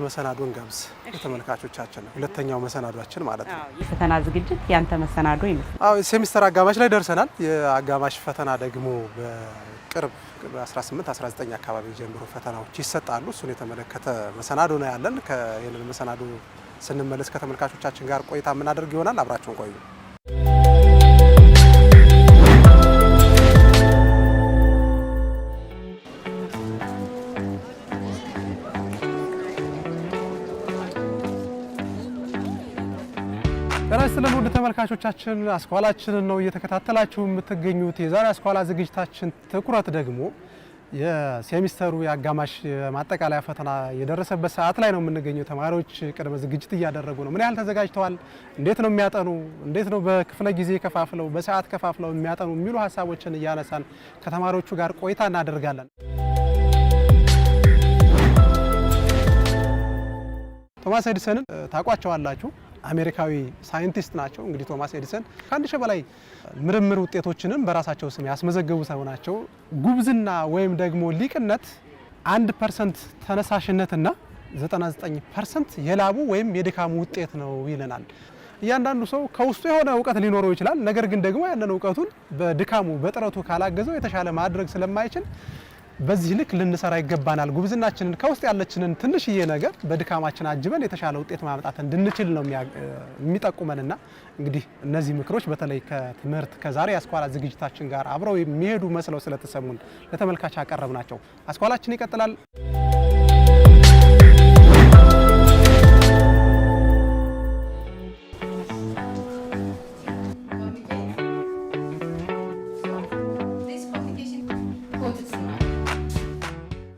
መሰናዶን ጋብዝ ለተመልካቾቻችን ነው። ሁለተኛው መሰናዷችን ማለት ነው። የፈተና ዝግጅት ያንተ መሰናዶ ይመስላል። አዎ ሴሚስተር አጋማሽ ላይ ደርሰናል። የአጋማሽ ፈተና ደግሞ በቅርብ በ18 19 አካባቢ ጀምሮ ፈተናዎች ይሰጣሉ። እሱን የተመለከተ መሰናዶ ነው ያለን። ከየለን መሰናዶ ስንመለስ ከተመልካቾቻችን ጋር ቆይታ የምናደርግ ይሆናል። አብራችሁን ቆዩ። ራስልን ወደ ተመልካቾቻችን አስኳላችንን ነው እየተከታተላችሁ የምትገኙት። የዛሬ አስኳላ ዝግጅታችን ትኩረት ደግሞ የሴሚስተሩ የአጋማሽ ማጠቃለያ ፈተና የደረሰበት ሰዓት ላይ ነው የምንገኘው። ተማሪዎች ቅድመ ዝግጅት እያደረጉ ነው። ምን ያህል ተዘጋጅተዋል? እንዴት ነው የሚያጠኑ? እንዴት ነው በክፍለ ጊዜ ከፋፍለው በሰዓት ከፋፍለው የሚያጠኑ የሚሉ ሀሳቦችን እያነሳን ከተማሪዎቹ ጋር ቆይታ እናደርጋለን። ቶማስ ኤዲሰንን ታውቋቸዋላችሁ። አሜሪካዊ ሳይንቲስት ናቸው። እንግዲህ ቶማስ ኤዲሰን ከ1000 በላይ ምርምር ውጤቶችንም በራሳቸው ስም ያስመዘገቡ ሰው ናቸው። ጉብዝና ወይም ደግሞ ሊቅነት 1% ተነሳሽነትና 99% የላቡ ወይም የድካሙ ውጤት ነው ይለናል። እያንዳንዱ ሰው ከውስጡ የሆነ እውቀት ሊኖረው ይችላል። ነገር ግን ደግሞ ያንን እውቀቱን በድካሙ በጥረቱ ካላገዘው የተሻለ ማድረግ ስለማይችል በዚህ ልክ ልንሰራ ይገባናል። ጉብዝናችንን ከውስጥ ያለችንን ትንሽዬ ነገር በድካማችን አጅበን የተሻለ ውጤት ማምጣት እንድንችል ነው የሚጠቁመንና እንግዲህ እነዚህ ምክሮች በተለይ ከትምህርት ከዛሬ አስኳላ ዝግጅታችን ጋር አብረው የሚሄዱ መስለው ስለተሰሙን ለተመልካች አቀረብናቸው። አስኳላችን ይቀጥላል።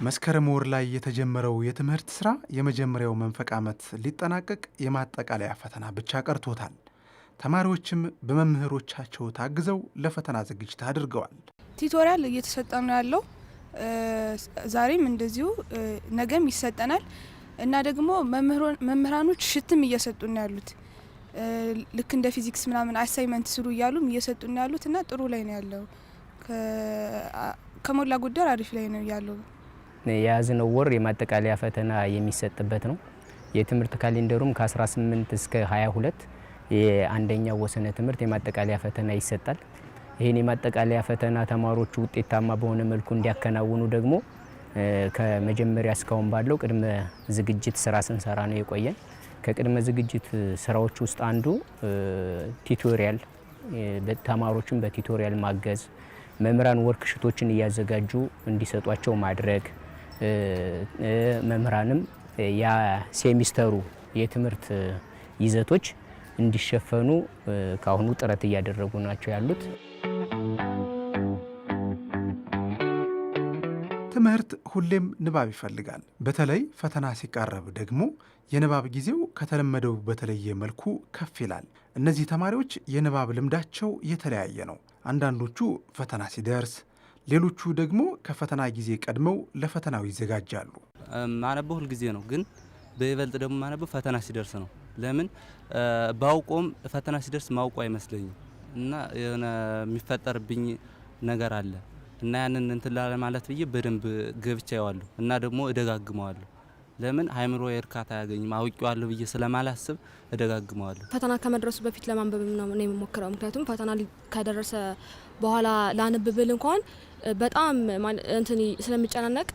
መስከረም ወር ላይ የተጀመረው የትምህርት ስራ የመጀመሪያው መንፈቅ ዓመት ሊጠናቀቅ የማጠቃለያ ፈተና ብቻ ቀርቶታል። ተማሪዎችም በመምህሮቻቸው ታግዘው ለፈተና ዝግጅት አድርገዋል። ቲዩቶሪያል እየተሰጠ ነው ያለው። ዛሬም እንደዚሁ ነገም ይሰጠናል እና ደግሞ መምህራኖች ሽትም እየሰጡ ነው ያሉት። ልክ እንደ ፊዚክስ ምናምን አሳይመንት ስሩ እያሉም እየሰጡ ነው ያሉት እና ጥሩ ላይ ነው ያለው። ከሞላ ጎደል አሪፍ ላይ ነው ያለው። የያዝነው ወር የማጠቃለያ ፈተና የሚሰጥበት ነው። የትምህርት ካሌንደሩም ከ18 እስከ 22 የአንደኛው ወሰነ ትምህርት የማጠቃለያ ፈተና ይሰጣል። ይህን የማጠቃለያ ፈተና ተማሪዎቹ ውጤታማ በሆነ መልኩ እንዲያከናውኑ ደግሞ ከመጀመሪያ እስካሁን ባለው ቅድመ ዝግጅት ስራ ስንሰራ ነው የቆየን። ከቅድመ ዝግጅት ስራዎች ውስጥ አንዱ ቲዩቶሪያል፣ ተማሪዎችን በቲዩቶሪያል ማገዝ፣ መምህራን ወርክሽቶችን እያዘጋጁ እንዲሰጧቸው ማድረግ፣ መምህራንም የሴሚስተሩ የትምህርት ይዘቶች እንዲሸፈኑ ካሁኑ ጥረት እያደረጉ ናቸው ያሉት። ትምህርት ሁሌም ንባብ ይፈልጋል። በተለይ ፈተና ሲቃረብ ደግሞ የንባብ ጊዜው ከተለመደው በተለየ መልኩ ከፍ ይላል። እነዚህ ተማሪዎች የንባብ ልምዳቸው የተለያየ ነው። አንዳንዶቹ ፈተና ሲደርስ፣ ሌሎቹ ደግሞ ከፈተና ጊዜ ቀድመው ለፈተናው ይዘጋጃሉ። ማነበው ሁል ጊዜ ነው፣ ግን በይበልጥ ደግሞ ማነበው ፈተና ሲደርስ ነው። ለምን ባውቆም ፈተና ሲደርስ ማውቆ አይመስለኝም እና የሆነ የሚፈጠርብኝ ነገር አለ እና ያንን እንትን ማለት ብዬ በደንብ ገብቻ ያዋለሁ እና ደግሞ እደጋግመዋለሁ። ለምን ሃይምሮ እርካታ ያገኝም አውቄዋለሁ ብዬ ስለማላስብ እደጋግመዋለሁ። ፈተና ከመድረሱ በፊት ለማንበብ ነው የምሞክረው። ምክንያቱም ፈተና ከደረሰ በኋላ ላንብብል እንኳን በጣም እንትን ስለሚጨናነቅ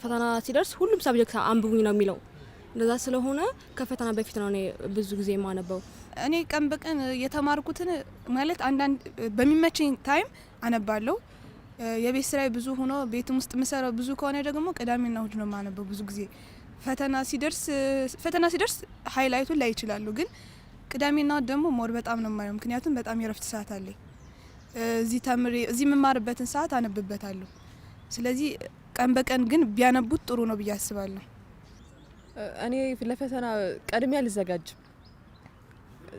ፈተና ሲደርስ ሁሉም ሰብጀክት አንብቡኝ ነው የሚለው። እንደዛ ስለሆነ ከፈተና በፊት ነው እኔ ብዙ ጊዜ የማነበው። እኔ ቀን በቀን የተማርኩትን ማለት አንዳንድ በሚመቸኝ ታይም አነባለሁ። የቤት ስራዬ ብዙ ሆኖ ቤትም ውስጥ ምሰራው ብዙ ከሆነ ደግሞ ቅዳሜና እሁድ ነው የማነበው። ብዙ ጊዜ ፈተና ሲደርስ ሃይላይቱን ላይ ይችላሉ፣ ግን ቅዳሜና እሁድ ደግሞ ሞር በጣም ነው የማየው። ምክንያቱም በጣም የረፍት ሰዓት አለኝ። እዚህ የምማርበትን ሰዓት አነብበታለሁ። ስለዚህ ቀን በቀን ግን ቢያነቡት ጥሩ ነው ብዬ አስባለሁ። እኔ ለፈተና ቀድሜ አልዘጋጅም።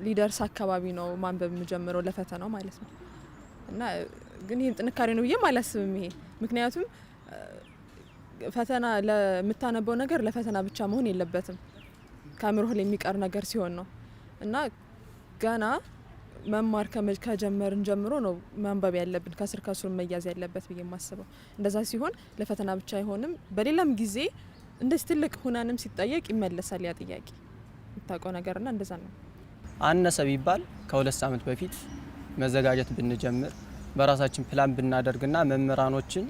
ሊደርስ አካባቢ ነው ማንበብ የምጀምረው ለፈተናው ማለት ነው እና ግን ይሄም ጥንካሬ ነው ብዬ አላስብም። ይሄ ምክንያቱም ፈተና ለምታነበው ነገር ለፈተና ብቻ መሆን የለበትም፣ ከአእምሮህ ላይ የሚቀር ነገር ሲሆን ነው እና ገና መማር ከጀመርን ጀምሮ ነው ማንበብ ያለብን፣ ከስር መያዝ ያለበት ብዬ የማስበው። እንደዛ ሲሆን ለፈተና ብቻ አይሆንም። በሌላም ጊዜ እንደዚህ ትልቅ ሁናንም ሲጠየቅ ይመለሳል ያ ጥያቄ የምታውቀው ነገርና እንደዛ ነው። አነሰ ቢባል ከ2 ሳምንት በፊት መዘጋጀት ብንጀምር በራሳችን ፕላን ብናደርግና መምህራኖችን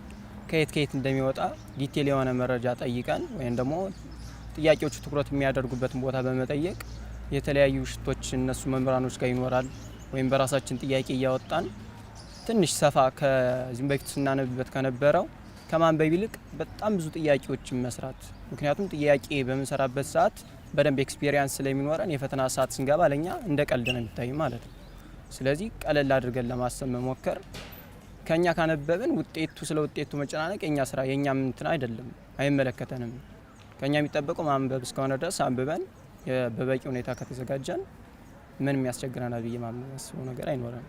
ከየት እንደሚወጣ ዲቴል የሆነ መረጃ ጠይቀን ወይም ደግሞ ጥያቄዎቹ ትኩረት የሚያደርጉበትን ቦታ በመጠየቅ የተለያዩ ሽቶች እነሱ መምህራኖች ጋር ይኖራል ወይም በራሳችን ጥያቄ እያወጣን ትንሽ ሰፋ ከዚህም በፊት ስናነብበት ከነበረው ከማንበብ ይልቅ በጣም ብዙ ጥያቄዎችን መስራት። ምክንያቱም ጥያቄ በምንሰራበት ሰዓት በደንብ ኤክስፒሪየንስ ስለሚኖረን የፈተና ሰዓት ስንገባ ለኛ እንደ ቀልድ ነው የሚታይ ማለት ነው። ስለዚህ ቀለል አድርገን ለማሰብ መሞከር ከኛ ካነበብን ውጤቱ ስለ ውጤቱ መጨናነቅ የኛ ስራ የኛም እንትን አይደለም፣ አይመለከተንም። ከኛ የሚጠበቀው ማንበብ እስከሆነ ድረስ አንብበን በበቂ ሁኔታ ከተዘጋጀን ምንም ያስቸግረናል ብዬ ማስበው ነገር አይኖርም።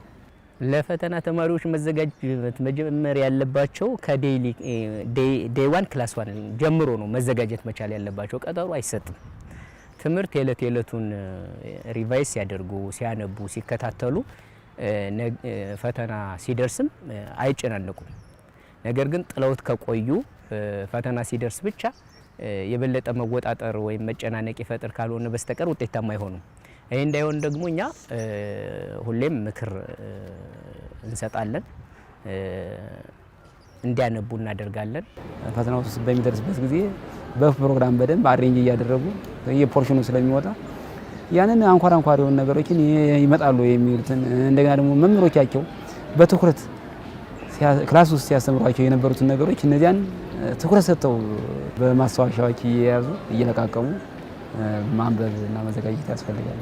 ለፈተና ተማሪዎች መዘጋጀት መጀመር ያለባቸው ከዴይሊ ዴይ 1 ክላስ 1 ጀምሮ ነው መዘጋጀት መቻል ያለባቸው። ቀጠሮ አይሰጥም። ትምህርት የዕለቱን ሪቫይስ ሲያደርጉ ሲያነቡ ሲከታተሉ ፈተና ሲደርስም አይጨናነቁም። ነገር ግን ጥለውት ከቆዩ ፈተና ሲደርስ ብቻ የበለጠ መወጣጠር ወይም መጨናነቅ ይፈጥር ካልሆነ በስተቀር ውጤታማ አይሆኑም። ይሄ እንዳይሆን ደግሞ እኛ ሁሌም ምክር እንሰጣለን፣ እንዲያነቡ እናደርጋለን። ፈተናው በሚደርስበት ጊዜ በፕሮግራም በደንብ አሬንጅ እያደረጉ የፖርሽኑ ስለሚወጣ ያንን አንኳር የሆኑ ነገሮችን ይመጣሉ የሚሉትን እንደገና ደግሞ መምህሮቻቸው በትኩረት ክላስ ውስጥ ሲያስተምሯቸው የነበሩትን ነገሮች እነዚያን ትኩረት ሰጥተው በማስታወሻዎች እየያዙ እየለቃቀሙ ማንበብ እና መዘጋጀት ያስፈልጋል።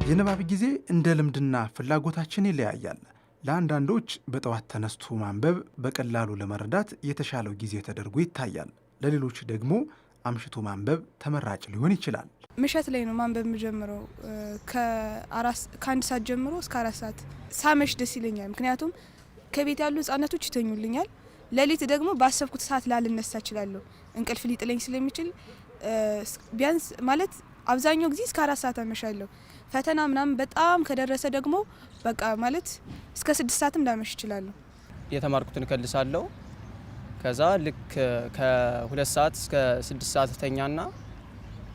የንባብ ጊዜ እንደ ልምድና ፍላጎታችን ይለያያል። ለአንዳንዶች በጠዋት ተነስቶ ማንበብ በቀላሉ ለመረዳት የተሻለው ጊዜ ተደርጎ ይታያል። ለሌሎች ደግሞ አምሽቶ ማንበብ ተመራጭ ሊሆን ይችላል። ምሽት ላይ ነው ማንበብ የምጀምረው። ከ1 ሰዓት ጀምሮ እስከ 4 ሰዓት ሳመሽ ደስ ይለኛል። ምክንያቱም ከቤት ያሉ ህጻናቶች ይተኙልኛል። ሌሊት ደግሞ ባሰብኩት ሰዓት ላልነሳ እችላለሁ። እንቅልፍ ሊጥለኝ ስለሚችል ቢያንስ ማለት አብዛኛው ጊዜ እስከ 4 ሰዓት አመሻለሁ። ፈተና ምናምን በጣም ከደረሰ ደግሞ በቃ ማለት እስከ 6 ሰዓትም ላመሽ እችላለሁ። የተማርኩትን እከልሳለሁ። ከዛ ልክ ከ2 ሰዓት እስከ 6 ሰዓት ተኛና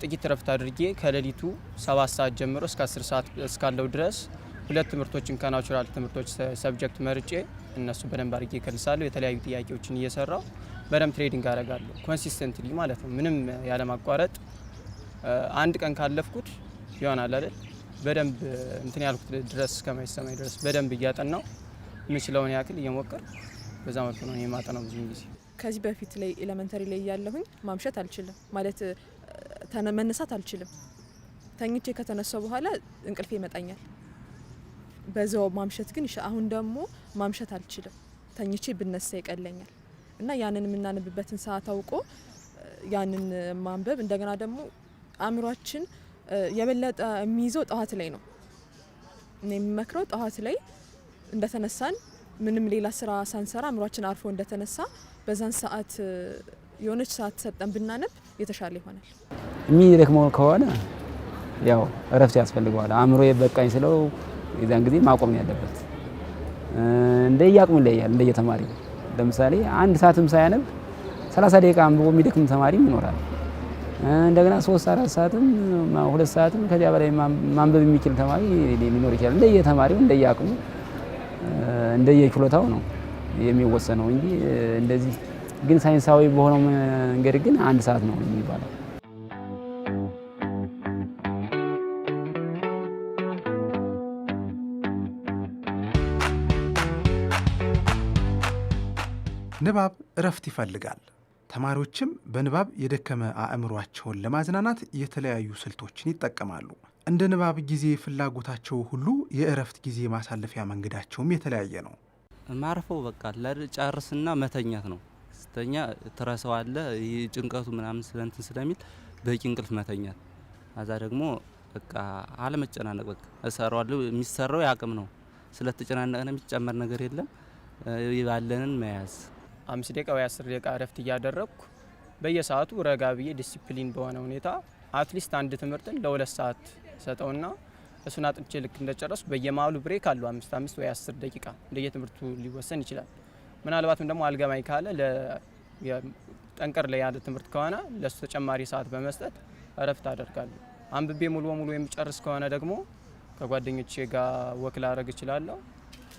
ጥቂት ረፍት አድርጌ ከሌሊቱ 7 ሰዓት ጀምሮ እስከ 10 ሰዓት እስካለው ድረስ 2 ትምህርቶችን ከናቹራል ትምህርቶች ሰብጀክት መርጬ እነሱ በደንብ አድርጌ እከልሳለሁ። የተለያዩ ጥያቄዎችን እየሰራው በደንብ ትሬዲንግ አደርጋለሁ። ኮንሲስተንትሊ ማለት ነው። ምንም ያለማቋረጥ አንድ ቀን ካለፍኩት ይሆናል አይደል? በደንብ እንትን ያልኩት ድረስ ከማይሰማኝ ድረስ በደንብ እያጠናው ምችለውን ያክል እየሞከር በዛ መልኩ ነው የማጠናው ብዙ ጊዜ። ከዚህ በፊት ላይ ኤሌመንተሪ ላይ ያለሁኝ ማምሸት አልችልም ማለት መነሳት አልችልም። ተኝቼ ከተነሳው በኋላ እንቅልፌ ይመጣኛል። በዛው ማምሸት ግን አሁን ደግሞ ማምሸት አልችልም። ተኝቼ ብነሳ ይቀለኛል እና ያንን የምናነብበትን ሰዓት አውቆ ያንን ማንበብ እንደገና ደግሞ አእምሯችን የበለጠ የሚይዘው ጠዋት ላይ ነው። እኔ የምመክረው ጠዋት ላይ እንደተነሳን ምንም ሌላ ስራ ሳንሰራ አእምሯችን አርፎ እንደተነሳ በዛን ሰዓት የሆነች ሰዓት ሰጠን ብናነብ የተሻለ ይሆናል። የሚደክመው ከሆነ ያው እረፍት ያስፈልገዋል። አእምሮ በቃኝ ስለው የዛን ጊዜ ማቆም ነው ያለበት። እንደየአቅሙ ይለያል እንደየተማሪ። ለምሳሌ 1 ሰዓትም ሳያነብ 30 ደቂቃ አንብቦ የሚደክም ተማሪም ይኖራል። እንደገና 3-4 ሰዓትም 2 ሰዓትም ከዚያ በላይ ማንበብ የሚችል ተማሪ ሊኖር ይችላል። እንደየተማሪው እንደየአቅሙ እንደየችሎታው ነው የሚወሰነው እንጂ እንደዚህ ግን ሳይንሳዊ በሆነው መንገድ ግን 1 ሰዓት ነው የሚባለው። ንባብ እረፍት ይፈልጋል። ተማሪዎችም በንባብ የደከመ አእምሯቸውን ለማዝናናት የተለያዩ ስልቶችን ይጠቀማሉ። እንደ ንባብ ጊዜ ፍላጎታቸው ሁሉ የእረፍት ጊዜ ማሳለፊያ መንገዳቸውም የተለያየ ነው። ማርፈው በቃ ጨርስና መተኛት ነው። ስተኛ ትረሳዋለ ጭንቀቱ ምናምን ስለንትን ስለሚል በቂ እንቅልፍ መተኛት። አዛ ደግሞ በቃ አለመጨናነቅ በቃ እሰራዋለሁ። የሚሰራው ያቅም ነው። ስለተጨናነቀ የሚጨመር ነገር የለም። ይባለንን መያዝ 5 ደቂቃ ወይ 10 ደቂቃ እረፍት እያደረግኩ በየሰዓቱ ረጋ ብዬ ዲሲፕሊን በሆነ ሁኔታ አትሊስት አንድ ትምህርትን ለ2 ሰዓት ሰጠውና እሱን አጥንቼ ልክ እንደጨረስኩ በየመሃሉ ብሬክ አለው 5 ወይ 10 ደቂቃ እንደየትምህርቱ ሊወሰን ይችላል። ምናልባትም ደግሞ አልገባኝ ካለ ጠንቀር ላይ ያለ ትምህርት ከሆነ ለሱ ተጨማሪ ሰዓት በመስጠት እረፍት አደርጋለሁ። አንብቤ ሙሉ በሙሉ የሚጨርስ ከሆነ ደግሞ ከጓደኞቼ ጋር ወክ ላደርግ እችላለሁ፣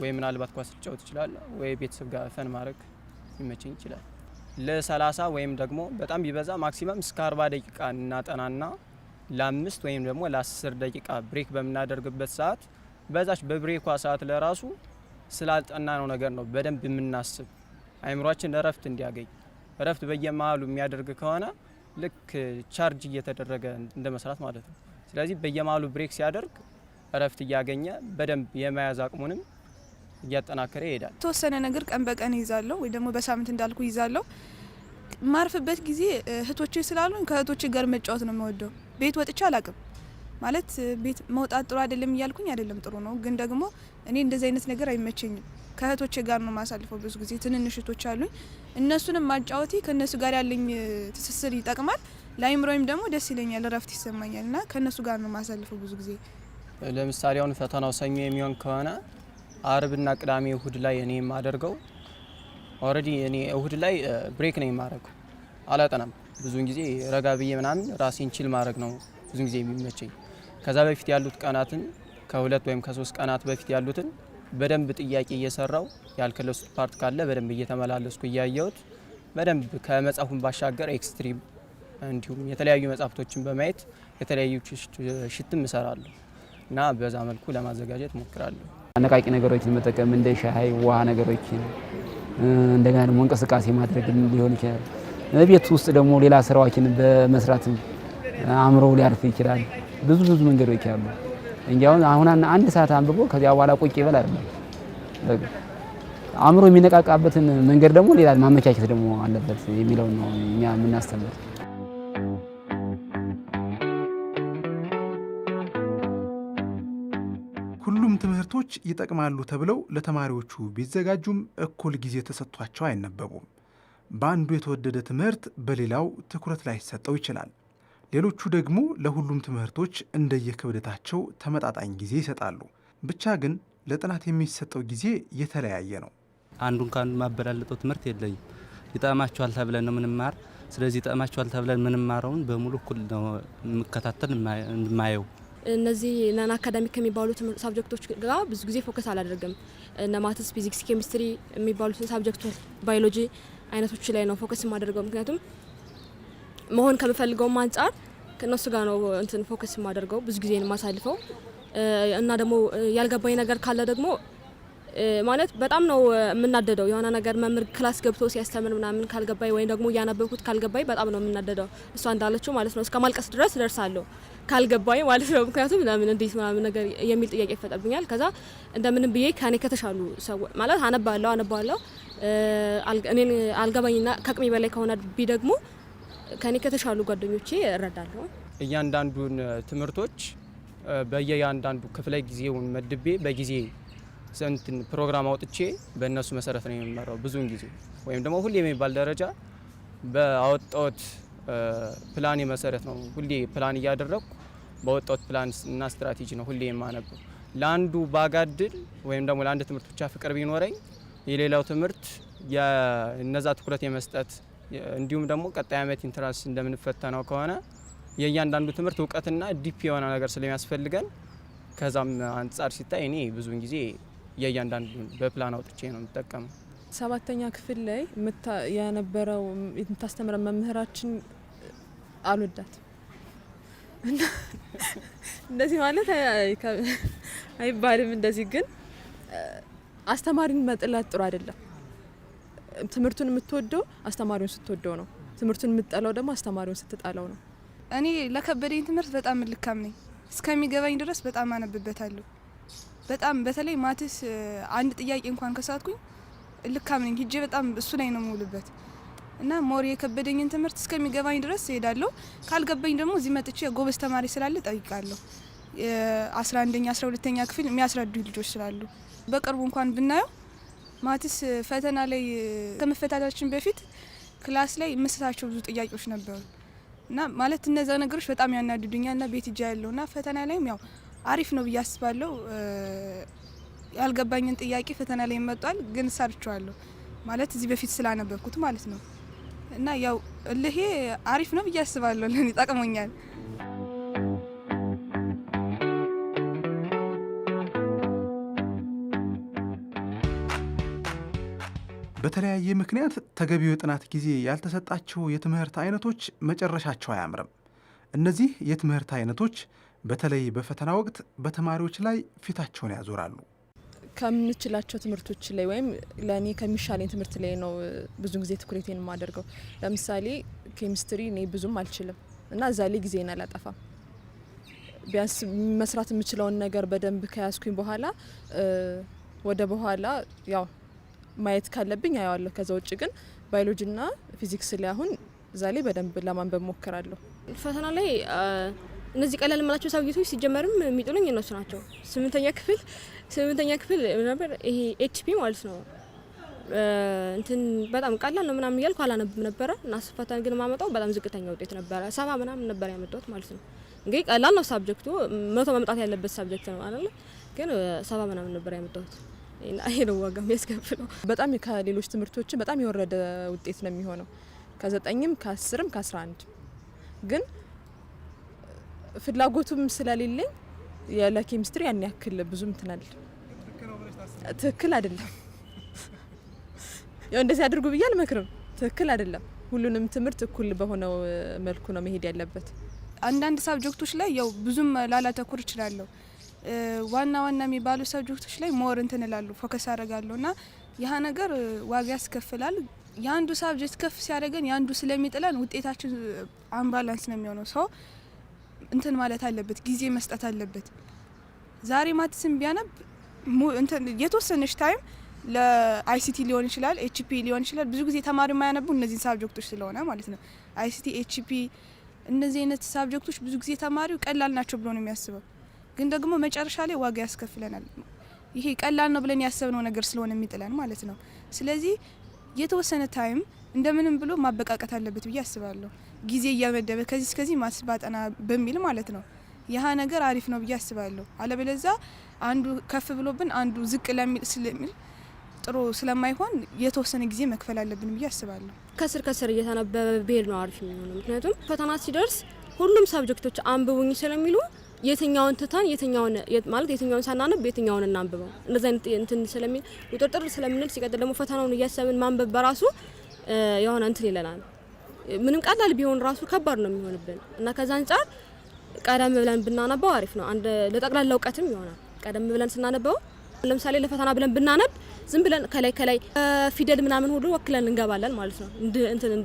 ወይ ምናልባት ኳስ ልጫወት እችላለሁ፣ ወይ ቤተሰብ ጋር ፈን ማድረግ ሊመቸኝ ይችላል። ለ30 ወይም ደግሞ በጣም ቢበዛ ማክሲመም እስከ 40 ደቂቃ እናጠናና ለ5 ወይም ደግሞ ለ10 ደቂቃ ብሬክ በምናደርግበት ሰዓት በዛች በብሬኳ ሰዓት ለራሱ ስላልጠና ነው ነገር ነው በደንብ የምናስብ አይምሯችን እረፍት እንዲያገኝ። እረፍት በየመሃሉ የሚያደርግ ከሆነ ልክ ቻርጅ እየተደረገ እንደመስራት ማለት ነው። ስለዚህ በየመሃሉ ብሬክ ሲያደርግ እረፍት እያገኘ በደንብ የመያዝ አቅሙንም እያጠናከረ ይሄዳል። ተወሰነ ነገር ቀን በቀን ይዛለሁ ወይ ደግሞ በሳምንት እንዳልኩ ይዛለሁ። ማርፍበት ጊዜ እህቶቼ ስላሉኝ ከእህቶቼ ጋር መጫወት ነው የምወደው። ቤት ወጥቼ አላቅም ማለት ቤት መውጣት ጥሩ አይደለም እያልኩኝ አይደለም፣ ጥሩ ነው። ግን ደግሞ እኔ እንደዚህ አይነት ነገር አይመቸኝም። ከእህቶቼ ጋር ነው ማሳልፈው። ብዙ ጊዜ ትንንሽ እህቶች አሉኝ። እነሱንም ማጫወቴ ከነሱ ጋር ያለኝ ትስስር ይጠቅማል። ለአይምሮዬም ደግሞ ደስ ይለኛል፣ እረፍት ይሰማኛል እና ከነሱ ጋር ነው ማሳልፈው ብዙ ጊዜ። ለምሳሌ አሁን ፈተናው ሰኞ የሚሆን ከሆነ አርብና ቅዳሜ እሁድ ላይ እኔ የማደርገው ኦልሬዲ እኔ እሁድ ላይ ብሬክ ነው የማደርገው፣ አላጠናም። ብዙውን ጊዜ ረጋ ብዬ ምናምን ራሴን ቺል ማድረግ ነው ብዙ ጊዜ የሚመቸኝ። ከዛ በፊት ያሉት ቀናትን ከ2 ወይም ከ3 ቀናት በፊት ያሉትን በደንብ ጥያቄ እየሰራው ያልከለሱት ፓርት ካለ በደንብ እየተመላለስኩ እያየሁት በደንብ ከመጻፉን ባሻገር ኤክስትሪም እንዲሁም የተለያዩ መጻፍቶችን በማየት የተለያዩ ሽትም እሰራለሁ እና በዛ መልኩ ለማዘጋጀት ሞክራለሁ። አነቃቂ ነገሮችን መጠቀም እንደ ሻይ፣ ውሃ ነገሮችን እንደገና ደግሞ እንቅስቃሴ ማድረግ ሊሆን ይችላል። ቤት ውስጥ ደግሞ ሌላ ስራዎችን በመስራት አእምሮ ሊያርፍ ይችላል። ብዙ መንገዶች አሉ እንጂ አሁን አንድ ሰዓት አንብቦ ከዚያ በኋላ ቁጭ ይበል አይደለም። አእምሮ የሚነቃቃበትን መንገድ ደግሞ ሌላ ማመቻቸት ደግሞ አለበት የሚለው ነው እኛ የምናስተምር። ሁሉም ትምህርቶች ይጠቅማሉ ተብለው ለተማሪዎቹ ቢዘጋጁም እኩል ጊዜ ተሰጥቷቸው አይነበቡም። በአንዱ የተወደደ ትምህርት በሌላው ትኩረት ላይሰጠው ይችላል። ሌሎቹ ደግሞ ለሁሉም ትምህርቶች እንደየክብደታቸው ተመጣጣኝ ጊዜ ይሰጣሉ። ብቻ ግን ለጥናት የሚሰጠው ጊዜ የተለያየ ነው። አንዱን ከአንዱ ማበላለጠው ትምህርት የለኝም። ይጠቅማቸዋል ተብለን ነው ምንማር። ስለዚህ ይጠቅማቸዋል ተብለን ምንማረውን በሙሉ እኩል ነው የምከታተል የማየው። እነዚህ ናን አካዳሚክ ከሚባሉ ሳብጀክቶች ጋር ብዙ ጊዜ ፎከስ አላደርግም። እነ ማትስ፣ ፊዚክስ፣ ኬሚስትሪ የሚባሉት ሳብጀክቶች፣ ባዮሎጂ አይነቶች ላይ ነው ፎከስ የማደርገው። ምክንያቱም መሆን ከምፈልገውም አንጻር ከነሱ ጋር ነው እንትን ፎከስ የማደርገው ብዙ ጊዜ የማሳልፈው። እና ደግሞ ያልገባኝ ነገር ካለ ደግሞ ማለት በጣም ነው የምናደደው። የሆነ ነገር መምህር ክላስ ገብቶ ሲያስተምር ምናምን ካልገባኝ ወይ ደግሞ እያነበብኩት ካልገባኝ በጣም ነው የምናደደው። እሷ እንዳለችው ማለት ነው እስከ ማልቀስ ድረስ ደርሳለሁ ካልገባኝ ማለት ነው። ምክንያቱም ለምን እንዴት ምናምን ነገር የሚል ጥያቄ ይፈጠርብኛል። ከዛ እንደምንም ብዬ ከኔ ከተሻሉ ሰዎች ማለት አነባለሁ እኔን አልገባኝና ከአቅሜ በላይ ከሆነ ደግሞ ከኔ ከተሻሉ ጓደኞቼ እረዳለሁ። እያንዳንዱን ትምህርቶች በየአንዳንዱ ክፍለ ጊዜውን መድቤ በጊዜ ስንትን ፕሮግራም አውጥቼ በእነሱ መሰረት ነው የሚመራው። ብዙውን ጊዜ ወይም ደግሞ ሁሌ የሚባል ደረጃ በአወጣሁት ፕላን መሰረት ነው ሁሌ ፕላን እያደረኩ በወጣሁት ፕላን እና ስትራቴጂ ነው ሁሌ የማነበው። ለአንዱ ባጋድል ወይም ደግሞ ለአንድ ትምህርት ብቻ ፍቅር ቢኖረኝ የሌላው ትምህርት የነዛ ትኩረት የመስጠት እንዲሁም ደግሞ ቀጣይ ዓመት ኢንትራንስ እንደምንፈተነው ከሆነ የእያንዳንዱ ትምህርት እውቀትና ዲፕ የሆነ ነገር ስለሚያስፈልገን ከዛም አንጻር ሲታይ እኔ ብዙውን ጊዜ የእያንዳንዱ በፕላን አውጥቼ ነው የምጠቀመው። 7ኛ ክፍል ላይ የነበረው የምታስተምረን መምህራችን አልወዳት እንደዚህ ማለት አይባልም። እንደዚህ ግን አስተማሪን መጥላት ጥሩ አይደለም። ትምህርቱን የምትወደው አስተማሪውን ስትወደው ነው። ትምህርቱን የምትጠላው ደግሞ አስተማሪውን ስትጠላው ነው። እኔ ለከበደኝ ትምህርት በጣም ልካም ነኝ። እስከሚገባኝ ድረስ በጣም አነብበታለሁ። በጣም በተለይ ማትስ አንድ ጥያቄ እንኳን ከሳትኩኝ ልካም ነኝ። ሂጄ በጣም እሱ ላይ ነው የምውልበት እና ሞር የከበደኝን ትምህርት እስከሚገባኝ ድረስ እሄዳለሁ። ካልገባኝ ደግሞ እዚህ መጥቼ ጎበዝ ተማሪ ስላለ ጠይቃለሁ። 11ኛ 12ኛ ክፍል የሚያስረዱ ልጆች ስላሉ በቅርቡ እንኳን ብናየው ማትስ ፈተና ላይ ከመፈታታችን በፊት ክላስ ላይ የምስታቸው ብዙ ጥያቄዎች ነበሩ እና ማለት እነዛ ነገሮች በጣም ያናድዱኛል እና ቤት እጃ ያለውና ፈተና ላይም ያው አሪፍ ነው ብዬ አስባለሁ። ያልገባኝን ጥያቄ ፈተና ላይ መጥቷል፣ ግን ሰርቻለሁ ማለት እዚህ በፊት ስላነበብኩት ማለት ነው። እና ያው እልሄ አሪፍ ነው ብዬ አስባለሁ። ለኔ ጠቅሞኛል። በተለያየ ምክንያት ተገቢው የጥናት ጊዜ ያልተሰጣቸው የትምህርት አይነቶች መጨረሻቸው አያምርም። እነዚህ የትምህርት አይነቶች በተለይ በፈተና ወቅት በተማሪዎች ላይ ፊታቸውን ያዞራሉ። ከምንችላቸው ትምህርቶች ላይ ወይም ለኔ ከሚሻለኝ ትምህርት ላይ ነው ብዙ ጊዜ ትኩረቴን የማደርገው። ለምሳሌ ኬሚስትሪ እኔ ብዙም አልችልም እና እዛ ላይ ጊዜን አላጠፋም። ቢያንስ መስራት የምችለውን ነገር በደንብ ከያዝኩኝ በኋላ ወደ በኋላ ያው ማየት ካለብኝ አያዋለሁ። ከዛ ውጭ ግን ባዮሎጂና ፊዚክስ ላይ አሁን እዛ ላይ በደንብ ለማንበብ ሞክራለሁ። ፈተና ላይ እነዚህ ቀላል የምላቸው ሳብጀክቶች ሲጀመርም የሚጥሉኝ እነሱ ናቸው። ስምንተኛ ክፍል ነበር ይሄ ኤችፒ ማለት ነው። እንትን በጣም ቀላል ነው ምናምን እያልኩ አላነብም ነበረ እና ፈተና ግን ማመጣው በጣም ዝቅተኛ ውጤት ነበረ። 70 ምናምን ነበር ያመጣሁት ማለት ነው። እንግዲህ ቀላል ነው ሳብጀክቱ 100 መምጣት ያለበት ሳብጀክት ነው አይደል? ግን 70 ምናምን ነበር ያመጣሁት። ይሄ ነው ዋጋ የሚያስከፍለው። በጣም ከሌሎች ትምህርቶች በጣም የወረደ ውጤት ነው የሚሆነው ከ9ም ከ10ም ከ11 ግን ፍላጎቱም ስለሌለኝ ለኬሚስትሪ ያን ያክል ብዙም ትናል ትክክል አይደለም። ያው እንደዚህ አድርጉ ብዬ አልመክርም። ትክክል አይደለም። ሁሉንም ትምህርት እኩል በሆነው መልኩ ነው መሄድ ያለበት። አንዳንድ ሳብጀክቶች ላይ ያው ብዙም ላላተኩር እችላለሁ። ዋና የሚባሉ ሳብጀክቶች ላይ ሞር እንትን እላለሁ፣ ፎከስ አደርጋለሁ እና ያ ነገር ዋጋ ያስከፍላል። የአንዱ ሳብጀክት ከፍ ሲያደርገን የአንዱ ስለሚጥለን ውጤታችን አምባላንስ ነው የሚሆነው። ሰው እንትን ማለት አለበት፣ ጊዜ መስጠት አለበት። ዛሬ ማትስም ቢያነብ የተወሰነች ታይም ለአይሲቲ ሊሆን ይችላል፣ ኤችፒ ሊሆን ይችላል። ብዙ ጊዜ ተማሪ የማያነቡ እነዚህን ሳብጀክቶች ስለሆነ ማለት ነው። አይሲቲ፣ ኤችፒ እነዚህ አይነት ሳብጀክቶች ብዙ ጊዜ ተማሪው ቀላል ናቸው ብሎ ነው የሚያስበው፣ ግን ደግሞ መጨረሻ ላይ ዋጋ ያስከፍለናል። ይሄ ቀላል ነው ብለን ያሰብነው ነገር ስለሆነ የሚጥለን ማለት ነው። ስለዚህ የተወሰነ ታይም እንደምንም ብሎ ማበቃቀት አለበት ብዬ አስባለሁ። ጊዜ እያመደበ ከዚህ እስከዚህ ማስባጠና በሚል ማለት ነው። ይህ ነገር አሪፍ ነው ብዬ አስባለሁ። አለበለዚያ አንዱ ከፍ ብሎብን አንዱ ዝቅ ስለሚል ጥሩ ስለማይሆን የተወሰነ ጊዜ መክፈል አለብን ብዬ አስባለሁ። ከስር እየተነበበ ብሄድ ነው አሪፍ የሚሆነው። ምክንያቱም ፈተና ሲደርስ ሁሉም ሳብጀክቶች አንብቡኝ ስለሚሉ የትኛውን ትተን የትኛውን ሳናነብ የትኛውን እናንብበው እንደዚህ አይነት እንትን ስለሚል ውጥርጥር ስለምንል ሲቀጥል ደግሞ ፈተናውን እያሰብን ማንበብ በራሱ የሆነ እንትን ይለናል። ምንም ቀላል ቢሆን ራሱ ከባድ ነው የሚሆንብን እና ከዛ አንፃር ቀደም ብለን ብናነበው አሪፍ ነው። አንድ ለጠቅላላ እውቀትም ይሆናል። ቀደም ብለን ስናነበው ለምሳሌ ለፈተና ብለን ብናነብ ዝም ብለን ከላይ ፊደል ምናምን ሁሉ ወክለን እንገባለን ማለት ነው። እንትን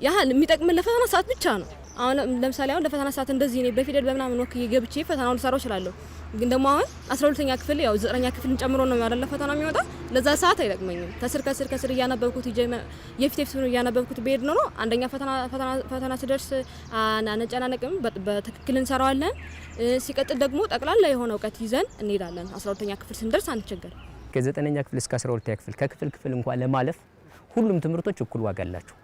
ያ የሚጠቅምን ለፈተና ሰዓት ብቻ ነው። አሁን ለምሳሌ ለፈተና ሰዓት እንደዚህ እኔ በፊደል በምናምን ወክዬ ገብቼ ፈተናውን ልሰራው እችላለሁ። ግን ደግሞ አሁን 12ኛ ክፍል ያው 9ኛ ክፍልን ጨምሮ ነው ያለ ፈተና የሚወጣ። ለዛ ሰዓት አይጠቅመኝም። ከስር እያነበብኩት የፊት እያነበብኩት በሄድ ነው አንደኛ ፈተና ሲደርስ አንጨናነቅም፣ በትክክል እንሰራዋለን። ሲቀጥል ደግሞ ጠቅላላ የሆነ እውቀት ይዘን እንሄዳለን። 12ኛ ክፍል ስንደርስ አንቸገር። ከ9ኛ ክፍል እስከ 12ኛ ክፍል ከክፍል እንኳን ለማለፍ ሁሉም ትምህርቶች እኩል ዋጋ አላቸው።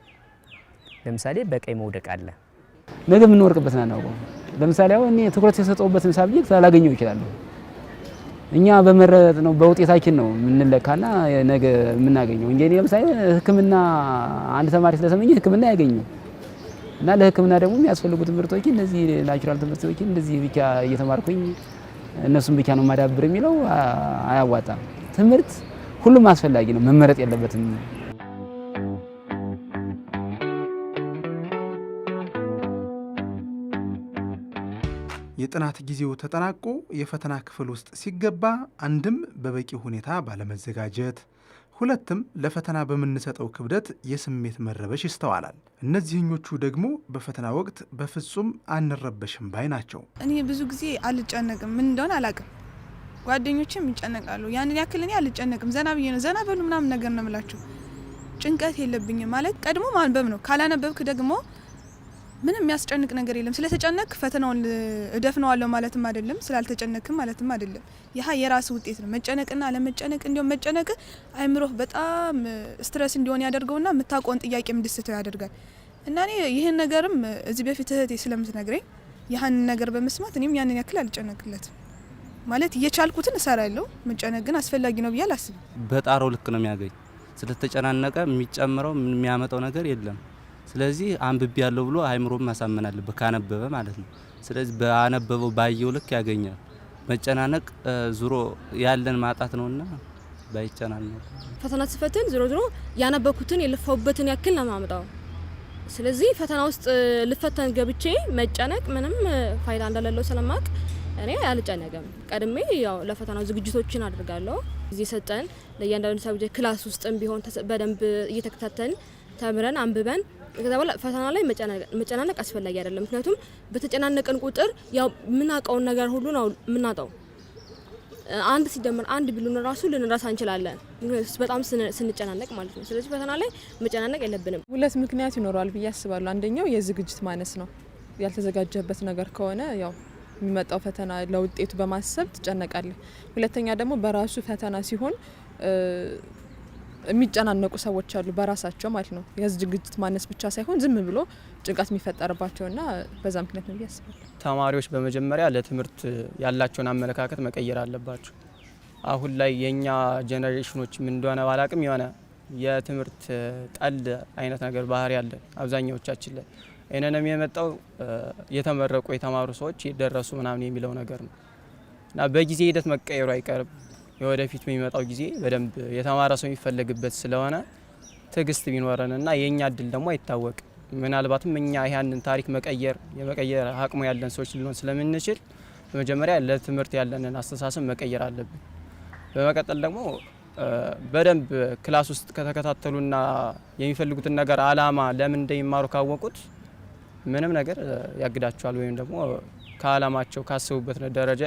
ለምሳሌ በቀይ መውደቅ አለ። ነገ የምንወርቅበትን አናውቀውም። ለምሳሌ አሁን እኔ ትኩረት የሰጠውበትን ሳብጀክት ላላገኘው እችላለሁ። እኛ በመረጥ ነው በውጤታችን ነው የምንለካና ነገ የምናገኘው እንጂ እኔ ለምሳሌ ሕክምና አንድ ተማሪ ስለሰመኝ ሕክምና ያገኘው እና ለሕክምና ደግሞ የሚያስፈልጉ ትምህርቶች እነዚህ ናቹራል ትምህርቶች እንደዚህ ብቻ እየተማርኩኝ እነሱን ብቻ ነው ማዳብር የሚለው አያዋጣም። ትምህርት ሁሉም አስፈላጊ ነው፣ መመረጥ የለበትም። የጥናት ጊዜው ተጠናቆ የፈተና ክፍል ውስጥ ሲገባ አንድም በበቂ ሁኔታ ባለመዘጋጀት፣ ሁለትም ለፈተና በምንሰጠው ክብደት የስሜት መረበሽ ይስተዋላል። እነዚህኞቹ ደግሞ በፈተና ወቅት በፍጹም አንረበሽም ባይ ናቸው። እኔ ብዙ ጊዜ አልጨነቅም፣ ምን እንደሆነ አላቅም። ጓደኞችም ይጨነቃሉ። ያንን ያክል እኔ አልጨነቅም። ዘና ብዬ ነው ዘና በሉ ምናምን ነገር ነው የምላቸው። ጭንቀት የለብኝም ማለት ቀድሞ ማንበብ ነው። ካላነበብክ ደግሞ ምንም የሚያስጨንቅ ነገር የለም። ስለተጨነቅ ፈተናውን እደፍነዋለሁ ማለትም አይደለም፣ ስላልተጨነቅም ማለትም አይደለም። ይሄ የራስ ውጤት ነው። መጨነቅና አለመጨነቅ እንዲሁም መጨነቅ አይምሮህ በጣም ስትረስ እንዲሆን ያደርገውና የምታውቀውን ጥያቄ እንድትስተው ያደርጋል። እና እኔ ይህን ነገርም እዚህ በፊት እህቴ ስለምትነግረኝ ያንን ነገር በመስማት እኔም ያንን ያክል አልጨነቅለትም። ማለት እየቻልኩትን እሰራለሁ። መጨነቅ ግን አስፈላጊ ነው ብዬ አላስብም። በጣረው ልክ ነው የሚያገኝ። ስለተጨናነቀ የሚጨምረው የሚያመጣው ነገር የለም። ስለዚህ አንብቤ ያለው ብሎ አይምሮም ማሳመን አለበት ካነበበ ማለት ነው። ስለዚህ ባነበበው ባየው ልክ ያገኛል። መጨናነቅ ዙሮ ያለን ማጣት ነውና ባይጨናነቅ ፈተና ሲፈትን ዞሮ ዞሮ ያነበብኩትን የለፋውበትን ያክል ነው ማመጣው። ስለዚህ ፈተና ውስጥ ልፈተን ገብቼ መጨነቅ ምንም ፋይዳ እንደሌለው ስለማቅ እኔ አልጨነቅም። ቀድሜ ያው ለፈተናው ዝግጅቶችን አድርጋለሁ። ጊዜ ሰጠን ለእያንዳንዱ ሰብጀክት ክላስ ውስጥም ቢሆን በደንብ እየተከታተልን ተምረን አንብበን ከዛ በኋላ ፈተና ላይ መጨናነቅ አስፈላጊ አይደለም። ምክንያቱም በተጨናነቀን ቁጥር ያው የምናውቀውን ነገር ሁሉ ነው የምናጣው። አንድ ሲደመር አንድ ቢሉን ራሱ ልንረሳ እንችላለን፣ በጣም ስንጨናነቅ ማለት ነው። ስለዚህ ፈተና ላይ መጨናነቅ የለብንም። ሁለት ምክንያት ይኖረዋል ብዬ አስባለሁ። አንደኛው የዝግጅት ማነስ ነው። ያልተዘጋጀበት ነገር ከሆነ ያው የሚመጣው ፈተና ለውጤቱ በማሰብ ትጨነቃለህ። ሁለተኛ ደግሞ በራሱ ፈተና ሲሆን የሚጨናነቁ ሰዎች አሉ በራሳቸው ማለት ነው። የዝግጅት ማነስ ብቻ ሳይሆን ዝም ብሎ ጭንቀት የሚፈጠርባቸውና በዛ ምክንያት ነው ያስባል። ተማሪዎች በመጀመሪያ ለትምህርት ያላቸውን አመለካከት መቀየር አለባቸው። አሁን ላይ የኛ ጄኔሬሽኖች ምን እንደሆነ ባላቅም የሆነ የትምህርት ጠል አይነት ነገር ባህሪ ያለ አብዛኛዎቻችን ላይ እነንም የመጣው የተመረቁ የተማሩ ሰዎች የደረሱ ምናምን የሚለው ነገር ነው እና በጊዜ ሂደት መቀየሩ አይቀርም። የወደፊት የሚመጣው ጊዜ በደንብ የተማረ ሰው የሚፈልግበት ስለሆነ ትዕግስት ቢኖረንና የኛ እድል ደግሞ አይታወቅ ምናልባትም እኛ ያንን ታሪክ የመቀየር አቅሙ ያለን ሰዎች ልንሆን ስለምንችል በመጀመሪያ ለትምህርት ያለንን አስተሳሰብ መቀየር አለብን። በመቀጠል ደግሞ በደንብ ክላስ ውስጥ ከተከታተሉና የሚፈልጉትን ነገር አላማ ለምን እንደሚማሩ ካወቁት ምንም ነገር ያግዳቸዋል ወይም ደግሞ ከአላማቸው ካሰቡበት ደረጃ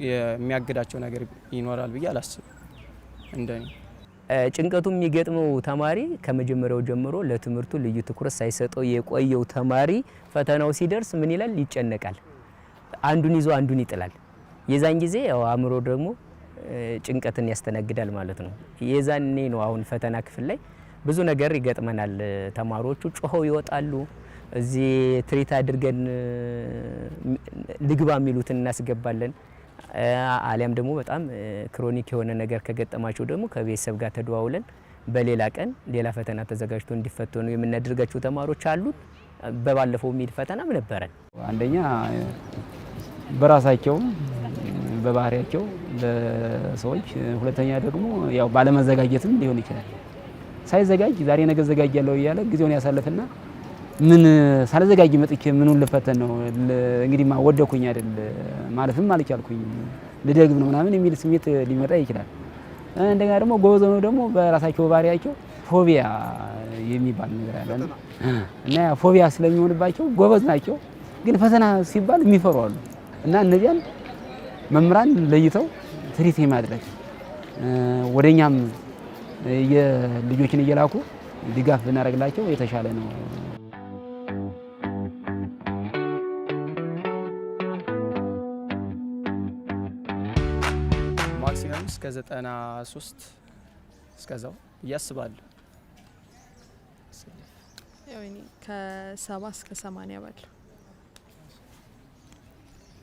የሚያግዳቸው ነገር ይኖራል ብዬ አላስብም። እንደኔ ጭንቀቱ የሚገጥመው ተማሪ ከመጀመሪያው ጀምሮ ለትምህርቱ ልዩ ትኩረት ሳይሰጠው የቆየው ተማሪ ፈተናው ሲደርስ ምን ይላል? ይጨነቃል። አንዱን ይዞ አንዱን ይጥላል። የዛን ጊዜ ያው አእምሮ ደግሞ ጭንቀትን ያስተናግዳል ማለት ነው። የዛኔ ነው አሁን ፈተና ክፍል ላይ ብዙ ነገር ይገጥመናል። ተማሪዎቹ ጮኸው ይወጣሉ። እዚህ ትሪት አድርገን ልግባ የሚሉትን እናስገባለን። አሊያም ደግሞ በጣም ክሮኒክ የሆነ ነገር ከገጠማቸው ደግሞ ከቤተሰብ ጋር ተደዋውለን በሌላ ቀን ሌላ ፈተና ተዘጋጅቶ እንዲፈተኑ የምናደርጋቸው ተማሪዎች አሉ። በባለፈው ሚድ ፈተናም ነበረን። አንደኛ በራሳቸው በባህሪያቸው ለሰዎች፣ ሁለተኛ ደግሞ ያው ባለመዘጋጀትም ሊሆን ይችላል። ሳይዘጋጅ ዛሬ ነገ ዘጋጃለሁ እያለ ጊዜውን ያሳልፍና ምን ሳልዘጋጅ መጥቼ ምኑን ልፈተን ነው እንግዲህ ወደኩኝ አይደል ማለትም አልቻልኩኝ ልደግም ነው ምናምን የሚል ስሜት ሊመጣ ይችላል። እንደገና ደግሞ ጎበዝ ነው ደግሞ በራሳቸው ባህሪያቸው ፎቢያ የሚባል ነገር አለ እና ፎቢያ ስለሚሆንባቸው ጎበዝ ናቸው፣ ግን ፈተና ሲባል የሚፈሩ አሉ እና እነዚያን መምህራን ለይተው ትሪት ማድረግ ወደኛም የልጆችን እየላኩ ድጋፍ ብናደርግላቸው የተሻለ ነው። ማክሲመም እስከ 93 እስከዛው ያስባለሁ። ያው እኔ ከ70 እስከ 80 ባለው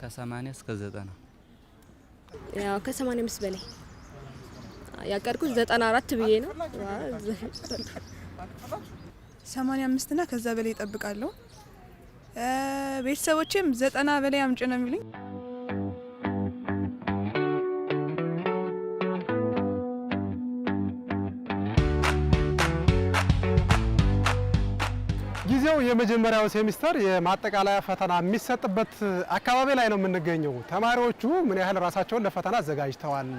ከ80 እስከ 90 ያው ከ85 በላይ ያቀርኩት 94 ብዬ ነው። 85 እና ከዛ በላይ እጠብቃለሁ። ቤተሰቦቼም 90 በላይ አምጪ ነው የሚሉኝ። ጊዜው የመጀመሪያው ሴሚስተር የማጠቃለያ ፈተና የሚሰጥበት አካባቢ ላይ ነው የምንገኘው። ተማሪዎቹ ምን ያህል ራሳቸውን ለፈተና አዘጋጅተዋል፣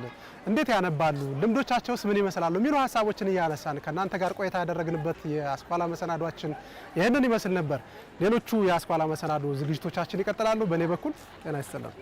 እንዴት ያነባሉ፣ ልምዶቻቸውስ ምን ይመስላሉ የሚሉ ሀሳቦችን እያነሳን ከእናንተ ጋር ቆይታ ያደረግንበት የአስኳላ መሰናዷችን ይህንን ይመስል ነበር። ሌሎቹ የአስኳላ መሰናዶ ዝግጅቶቻችን ይቀጥላሉ። በእኔ በኩል ጤና ይስጥልን።